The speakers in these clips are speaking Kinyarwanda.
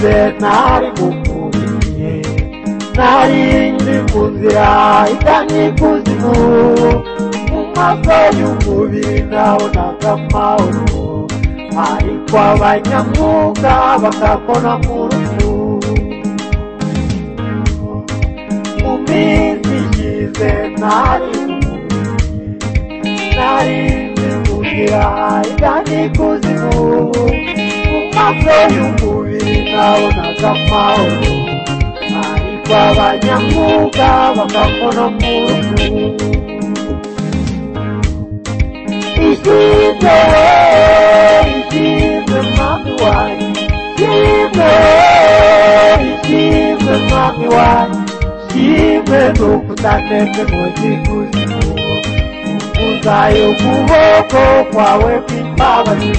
ishize nari mukubiye narindi mu nzira igana ikuzimu mu maso y'umubiri nabonaga amahoro ariko abanyamwuga bagakora mu rupfu mu minsi ishize nari narindi mu nzira igana ikuzimu mu maso y'umubiri nabonaga amahoro ariko abanyamwuga bagakora mu rupfu ishimwe ishimwe mwami wanjye ishimwe mwami wanjye ishimwe nuko utaneze ngo zikuzimu ukuzayo ukuboko kwawe kw'imbabazi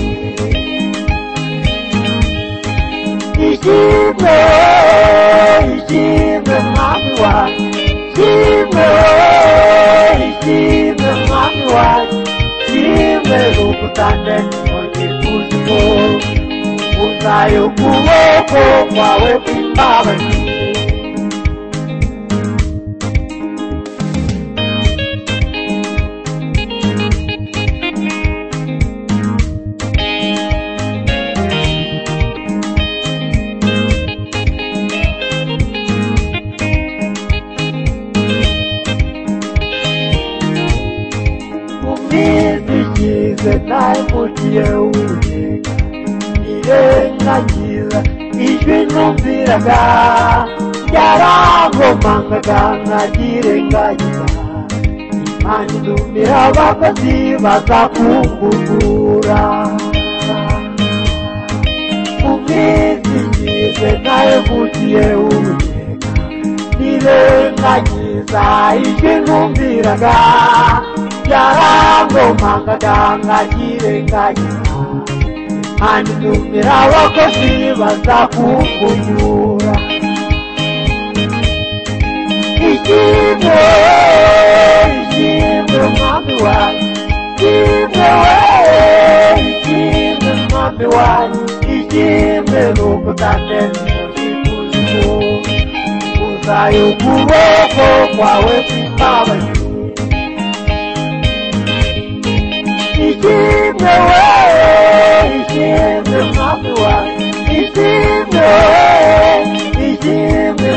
ishimwe ishimwe mwami wanjye ishimwe mwami wanjye ishimwe nuko utaneze ngo zikuzimu ukuzayo ukuboko kwawe kw'imbabazi namugiye uwiteka nirengagiza ijwi numviraga ryarankomangaga nkaryirengagiza Imana intumira abakozi bazakungugura mu minsi ishize namugiye uwiteka nirengagiza ijwi numviraga ryarankomangaga nkaryirengagiza Imana intumira abakozi bazakungugura ishimwe ishimwe mwami wanjye ishimwe mwami wanjye ishimwe nuko utaneze ngo zikuzimu ukuzayo ukuboko kwawe kw'imbabazi ishimwe ishimwe mwami wanjye ishimwe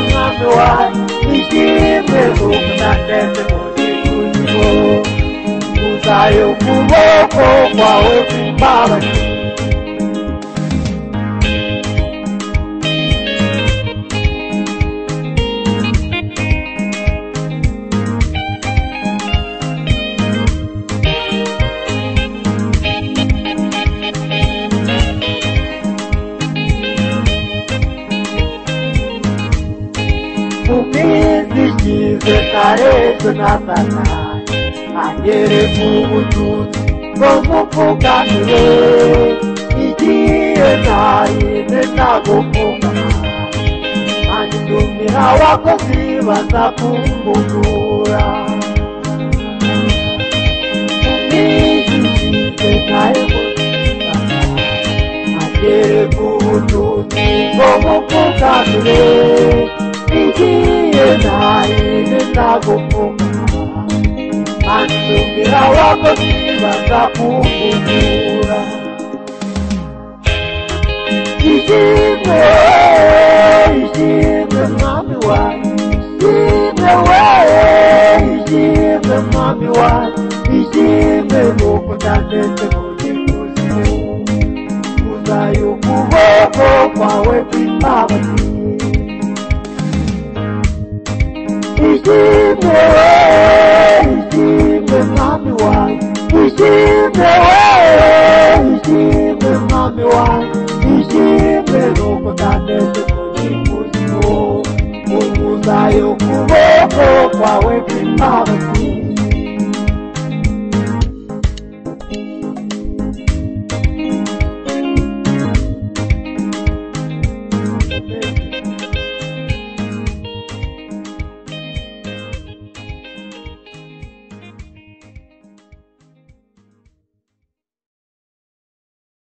mwami wanjye ishimwe nuko utaneze ngo zikuzimu ukuzayo ukuboko kwawe kw'imbabazi mu minsi ishize narezwe na Satani anyereka ubutunzi bwo mupfukamire igihe narinde nagupfukama Imana intumira abakozi bazakungugura mu minsi ishize narezwe na Satani anyereka ubutunzi bwo mupfukamire igihe narinde nagupfukama Imana intumira abakozi bazakungugura ishimwe ishimwe mwami wanjye ishimwe mwami wanjye ishimwe nuko utaneze ngo zikuzimu ukuzayo ukuboko kwawe kw'imbabazi ishimwe ishimwe mwami wanjye ishimwe mwami wanjye ishimwe nuko utaneze ngo zikuzimu ukuzayo ukuboko kwawe kw'imbabazi